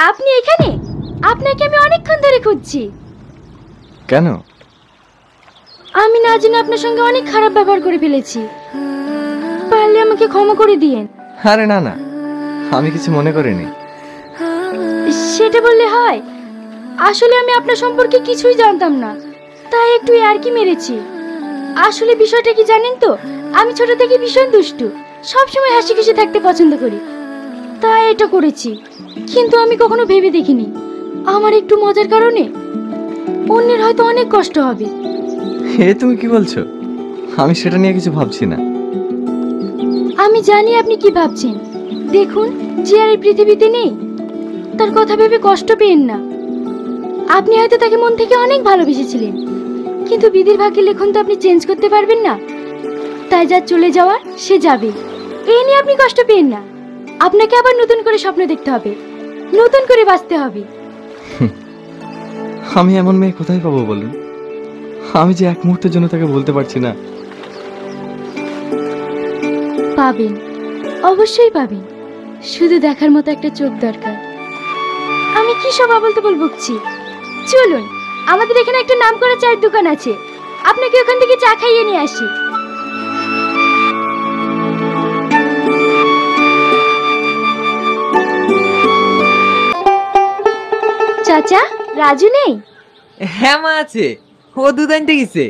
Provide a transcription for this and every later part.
আপনি এখানে? আপনাকে আমি অনেকক্ষণ ধরে খুঁজছি। কেন? আমি না জেনে আপনার সঙ্গে অনেক খারাপ ব্যবহার করে ফেলেছি, পারলে আমাকে ক্ষমা করে দিয়েন। আরে না না, আমি কিছু মনে করিনি। সেটা বললে হয়? আসলে আমি আপনার সম্পর্কে কিছুই জানতাম না, তাই একটু ইয়ার্কি মেরেছি। আসলে বিষয়টা কি জানেন তো, আমি ছোট থেকে ভীষণ দুষ্টু, সবসময় হাসি খুশি থাকতে পছন্দ করি, তাই এটা করেছি। কিন্তু আমি কখনো ভেবে দেখিনি আমার একটু মজার কারণে অন্যের হয়তো অনেক কষ্ট হবে। এ তুমি কি বলছো? আমি সেটা নিয়ে কিছু ভাবছি না। আমি জানি আপনি কি ভাবছেন। দেখুন, যে আর এই পৃথিবীতে নেই, তার কথা ভেবে কষ্ট পেয়েন না। আপনি হয়তো তাকে মন থেকে অনেক ভালোবেসেছিলেন, কিন্তু বিধির ভাগ্যে লেখন তো আপনি চেঞ্জ করতে পারবেন না। তাই যা চলে যাওয়ার সে যাবে, এই নিয়ে আপনি কষ্ট পেয়েন না। আপনাকে আবার নতুন করে স্বপ্ন দেখতে হবে, নতুন করে বাঁচতে হবে। আমি এমন মেয়ে কোথায় পাবো বলুন? আমি যে এক মুহূর্তের জন্য তাকে বলতে পারছি না। পাবেন, অবশ্যই পাবেন, শুধু দেখার মতো একটা চোখ দরকার। আমি কি সব আবল-তাবল বকছি? চলুন, আমাদের এখানে একটা নামকরা চায়ের দোকান আছে, আপনাকে ওখান থেকে চা খাইয়ে নিয়ে আসি। চাচা, রাজু নেই? হ্যাঁ মা আছে, ও দুধ আনতে গেছে।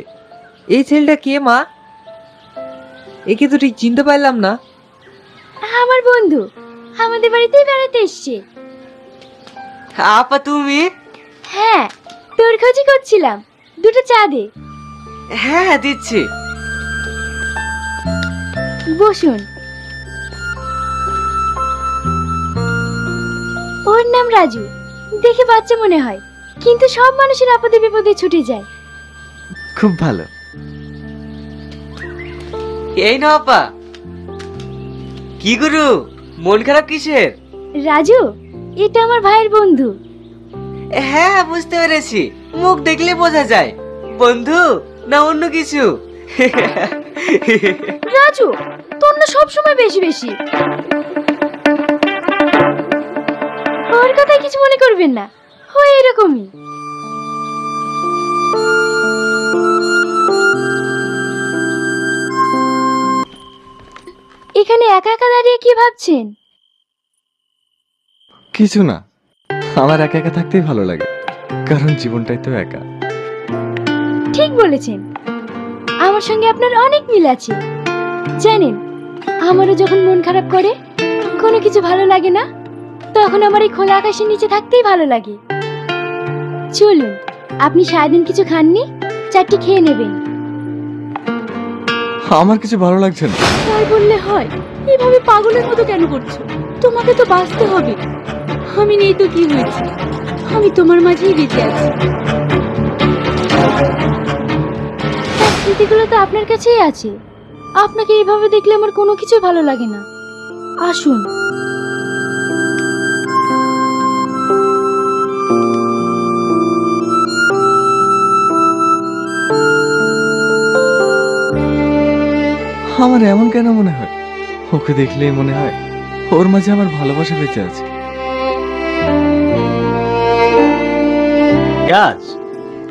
এই ছেলেটা কে মা? একে তো ঠিক চিনতে পারলাম না। আমার বন্ধু, আমাদের বাড়িতেই বেড়াতে এসছে। আপা তুমি? হ্যাঁ, তোর খোঁজই করছিলাম, দুটো চা দে। হ্যাঁ হ্যাঁ দিচ্ছি। বসুন। ওর নাম রাজু, দেখে বাচ্চা মনে হয়, কিন্তু সব মানুষের আপদে বিপদে ছুটে যায়। খুব ভালো। এই না আপা। কি গুরু, মন খারাপ কিসের? রাজু, এটা আমার ভাইয়ের বন্ধু। হ্যাঁ হ্যাঁ বুঝতে পেরেছি, মুখ দেখলে বোঝা যায়। বন্ধু না অন্য কিছু? রাজু, তোর না সবসময় বেশি বেশি। ওর কথা কিছু মনে করবেন না, হয় এরকমই। এখানে একা একা দাঁড়িয়ে কি ভাবছেন? কিছু না, আমার একা একা থাকতেই ভালো লাগে, কারণ জীবনটাই তো একা। ঠিক বলেছেন, আমার সঙ্গে আপনার অনেক মিল আছে। জানেন, আমারও যখন মন খারাপ করে, কোনো কিছু ভালো লাগে না, তখন আমার এই খোলা আকাশের নিচে থাকতেই ভালো লাগে। চলুন, আপনি সারাদিন কিছু খাননি, চারটি খেয়ে নেবেন। আমার কিছু ভালো লাগছে না। তাই বললে হয়? এভাবে পাগলের মতো কেন করছো? তোমাকে তো বাঁচতে হবে। আমি নেই তো কি হয়েছে, আমি তোমার মাঝেই বেঁচে আছি। তার স্মৃতিগুলো তো আপনার কাছেই আছে। আপনাকে এইভাবে দেখলে আমার কোনো কিছু ভালো লাগে না। আসুন। আমার এমন কেন মনে হয়? ওকে দেখলেই মনে হয় ওর মাঝে আমার ভালোবাসা বেঁচে আছে।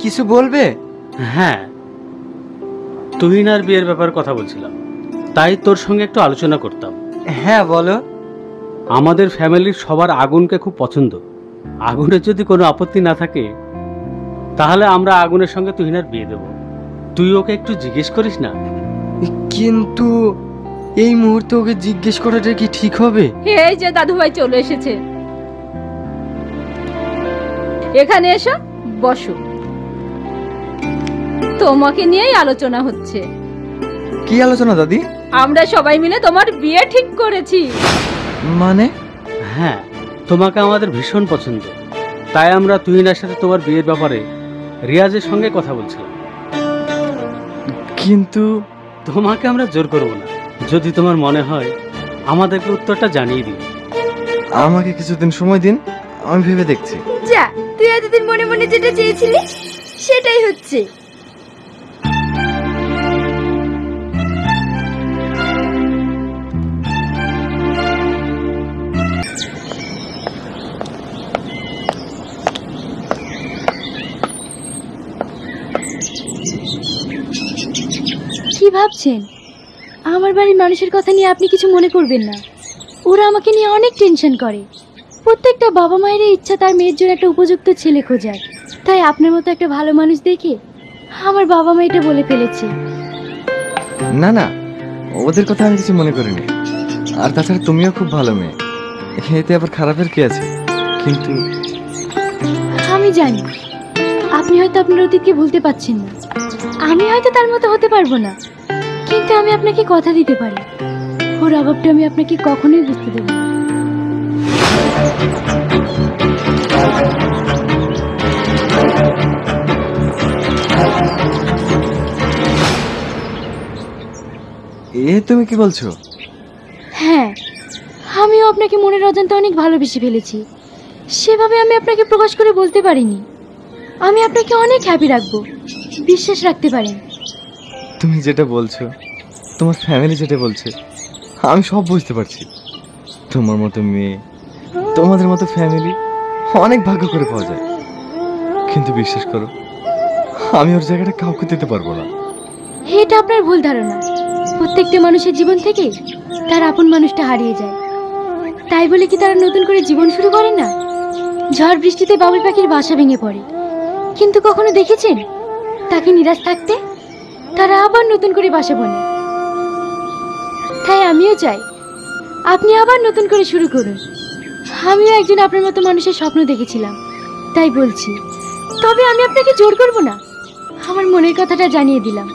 কিছু বলবে? হ্যাঁ, তুহিনার বিয়ের ব্যাপারে কথা বলছিলাম, তাই তোর সঙ্গে একটু আলোচনা করতাম। হ্যাঁ বলো। আমাদের ফ্যামিলির সবার আগুনকে খুব পছন্দ। আগুনের যদি কোনো আপত্তি না থাকে, তাহলে আমরা আগুনের সঙ্গে তুহিনার বিয়ে দেব। তুই ওকে একটু জিজ্ঞেস করিস না? কিন্তু এই মুহূর্তে ওকে জিজ্ঞেস করাটা কি ঠিক হবে? এই যে দাদুভাই চলে এসেছে, এখানে এসো, বসো। তোমাকে নিয়েই আলোচনা হচ্ছে। কি আলোচনা দাদি? আমরা সবাই মিলে তোমার বিয়ে ঠিক করেছি। মানে? হ্যাঁ, তোমাকে আমাদের ভীষণ পছন্দ, তাই আমরা তুহিনার সাথে তোমার বিয়ের ব্যাপারে রিয়াজের সঙ্গে কথা বলছিলাম। কিন্তু তোমাকে আমরা জোর করব না, যদি তোমার মনে হয় আমাদেরকে উত্তরটা জানিয়ে দিন। আমাকে কিছুদিন সময় দিন, আমি ভেবে দেখছি। যা, তুই এতদিন মনে মনে যেটা চেয়েছিলি সেটাই হচ্ছে। ভাবছেন? আমার বাড়ির মানুষের কথা নিয়ে আপনি কিছু মনে করবেন না। ওরা আমাকে নিয়ে অনেক টেনশন করে। প্রত্যেকটা বাবা মায়ের ইচ্ছা তার মেয়ের জন্য একটা উপযুক্ত ছেলে খোঁজার। তাই আপনার মতো একটা ভালো মানুষ দেখে আমার বাবা মা এটা বলে ফেলেছে। না না, ওদের কথা আমি কিছু মনে করিনি। আর তাছাড়া তুমিও খুব ভালো মেয়ে, এতে আবার খারাপের কি আছে? কিন্তু আমি জানি আপনি হয়তো আপনার অতীতকে ভুলতে পারছেন না। আমি হয়তো তার মতো হতে পারবো না, কিন্তু আমি আপনাকে কথা দিতে পারি ওর অভাবটা আমি আপনাকে কখনোই বুঝতে দেবো না। তুমি কি বলছো? হ্যাঁ, আমিও আপনাকে মনের অজান্তে অনেক ভালোবেসে ফেলেছি। সেভাবে আমি আপনাকে প্রকাশ করে বলতে পারিনি। আমি আপনাকে অনেক হ্যাপি রাখবো, বিশ্বাস রাখতে পারেন। তুমি যেটা বলছো, তোমার ফ্যামিলি যেটা বলছে, আমি সব বুঝতে পারছি। তোমার মতো মেয়ে, তোমাদের মতো ফ্যামিলি অনেক ভাগ্য করে পাওয়া যায়। কিন্তু বিশ্বাস করো, আমি ওর জায়গাটা কাউকে দিতে পারবো না। এটা আপনার ভুল ধারণা। প্রত্যেকটা মানুষের জীবন থেকে তার আপন মানুষটা হারিয়ে যায়, তাই বলে কি তারা নতুন করে জীবন শুরু করে না? ঝড় বৃষ্টিতে বাবুই পাখির বাসা ভেঙে পড়ে, কিন্তু কখনো দেখেছেন তাকে নিরাশ থাকতে? তারা আবার নতুন করে বাসা বনে। তাই আমিও চাই আপনি আবার নতুন করে শুরু করুন। আমিও একজন আপনার মতো মানুষের স্বপ্ন দেখেছিলাম, তাই বলছি। তবে আমি আপনাকে জোর করব না, আমার মনের কথাটা জানিয়ে দিলাম।